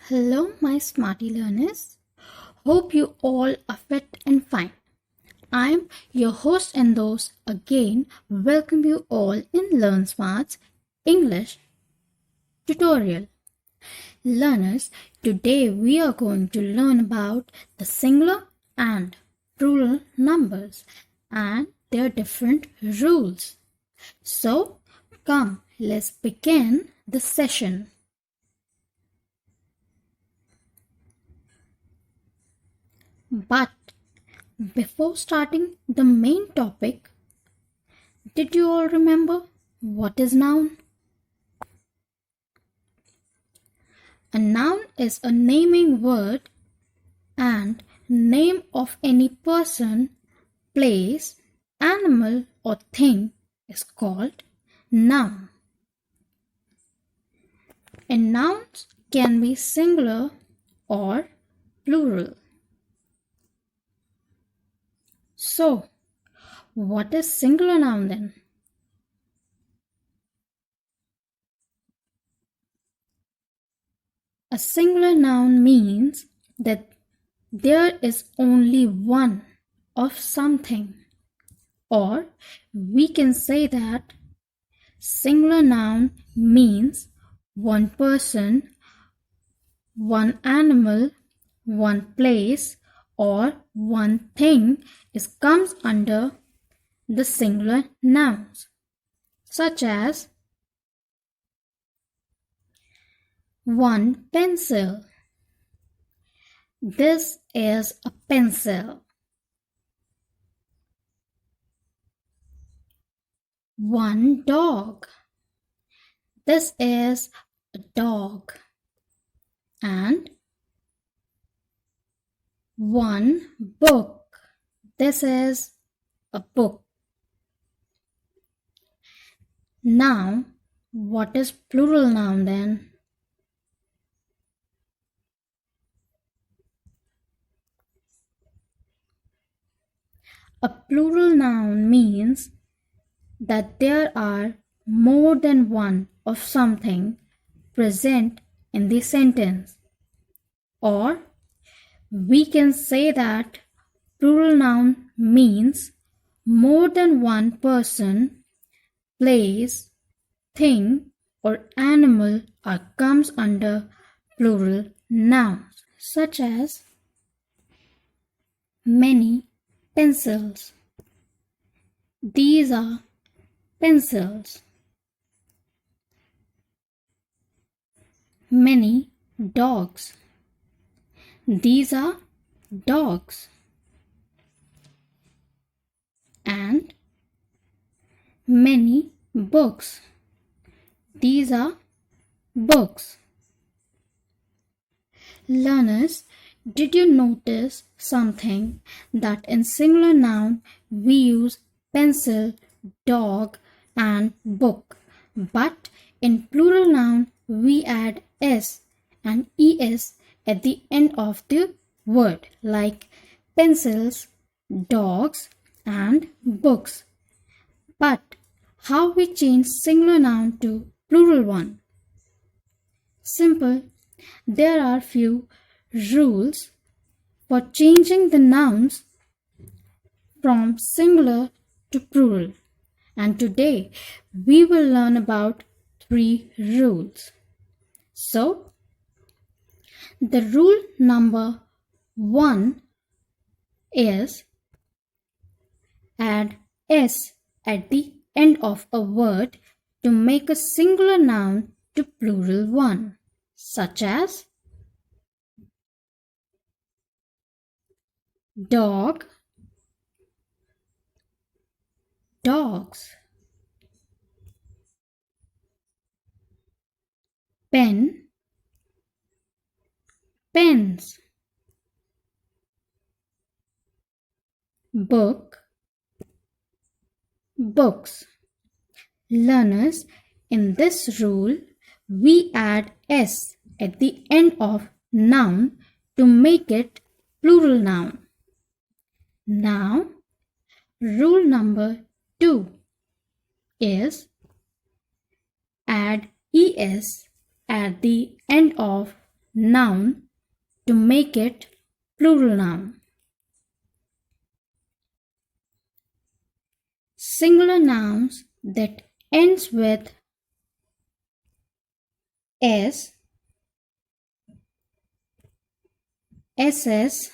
Hello, my smarty learners. Hope you all are fit and fine. I'm your host and those again welcome you all in Learnsmart's English tutorial. Learners, today we are going to learn about the singular and plural numbers and their different rules. So, come, let's begin the session. But before starting the main topic, did you all remember what is noun? A noun is a naming word and name of any person, place, animal or thing is called noun. And nouns can be singular or plural. So, what is singular noun then? A singular noun means that there is only one of something, or we can say that singular noun means one person, one animal, one place, or one thing comes under the singular nouns, such as one pencil. This is a pencil. One dog. This is a dog. And one book. This is a book. Now, what is plural noun then? A plural noun means that there are more than one of something present in the sentence. Or we can say that plural noun means more than one person, place, thing or animal comes under plural nouns, such as many pencils. These are pencils. Many dogs. These are dogs. And many books. These are books. Learners, did you notice something that in singular noun we use pencil, dog and book, but in plural noun we add s and es at the end of the word, like pencils, dogs and books. But how we change singular noun to plural one? Simple. There are few rules for changing the nouns from singular to plural, and today we will learn about 3 rules. So, the rule number 1 is add s at the end of a word to make a singular noun to plural one, such as dog, dogs, pen, pens, book, books. Learners, in this rule, we add s at the end of noun to make it plural noun. Now, rule number 2 is add es at the end of noun to make it plural noun. Singular nouns that ends with s, ss,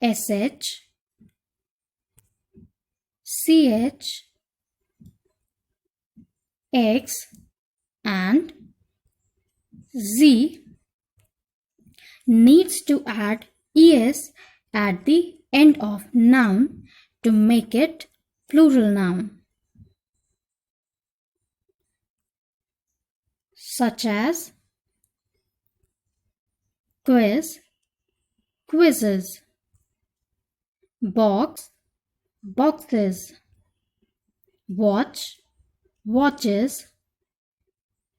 sh, ch, x, and z needs to add es at the end of noun to make it plural noun, such as quiz, quizzes, box, boxes, watch, watches,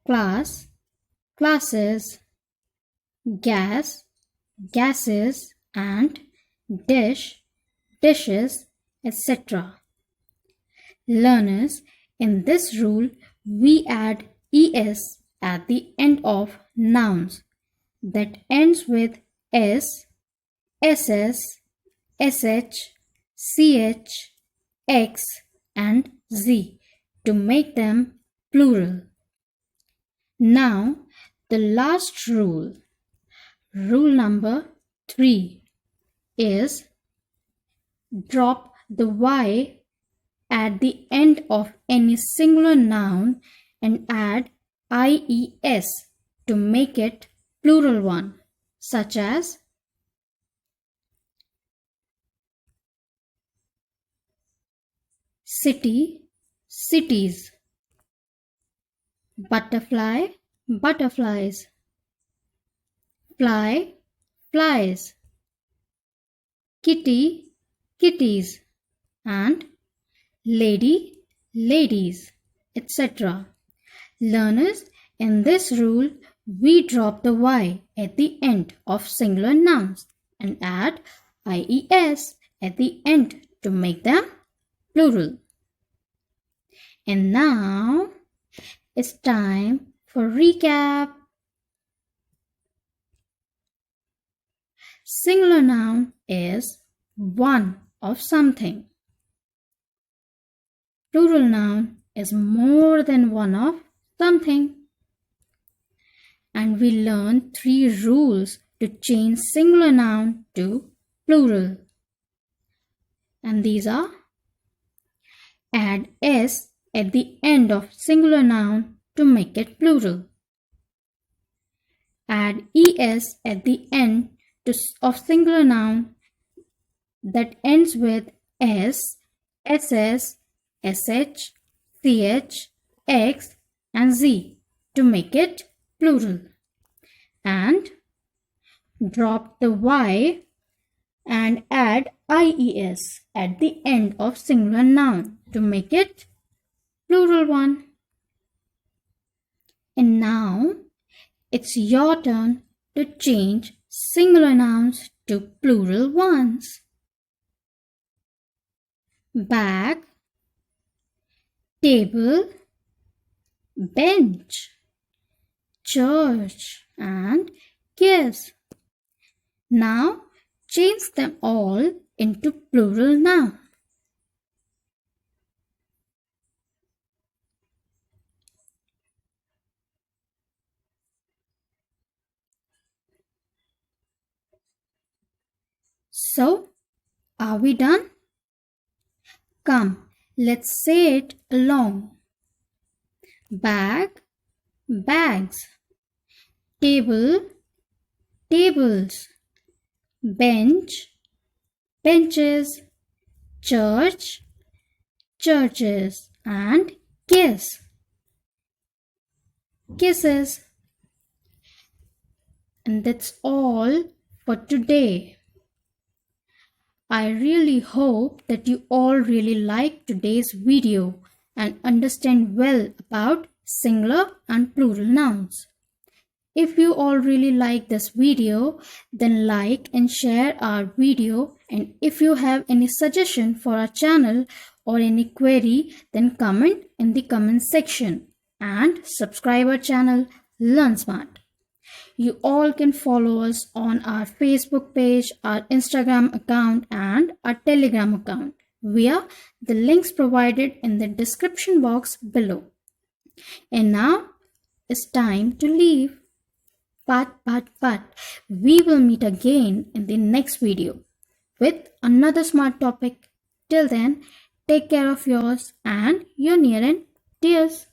class, classes, gas, gases, and dish, dishes, etc. Learners, in this rule, we add es at the end of nouns that ends with s, ss, sh, ch, x, and z to make them plural. Now, the last rule, rule number 3, is drop the y at the end of any singular noun and add ies to make it plural one, such as city, cities, butterfly, butterflies, fly, flies, kitty, kitties, and lady, ladies, etc. Learners, in this rule, we drop the y at the end of singular nouns and add ies at the end to make them plural. And now it's time for recap. Singular noun is one of something. Plural noun is more than one of something. And we learn 3 rules to change singular noun to plural. And these are: add s at the end of singular noun to make it plural. Add es at the end of singular noun that ends with s, ss, sh, ch, x, and z to make it plural. And drop the y and add ies at the end of singular noun to make it plural one. And now it's your turn to change singular nouns to plural ones. Bag, table, bench, church, and kiss. Now change them all into plural noun. So, are we done? Come, let's say it along. Bag, bags. Table, tables. Bench, benches. Church, churches. And kiss, kisses. And that's all for today. I really hope that you all really liked today's video and understand well about singular and plural nouns. If you all really like this video, then like and share our video, and if you have any suggestion for our channel or any query, then comment in the comment section and subscribe our channel. Learnsmart. You all can follow us on our Facebook page, our Instagram account, and our Telegram account via the links provided in the description box below. And now it's time to leave. But, we will meet again in the next video with another smart topic. Till then, take care of yours and your near and dears.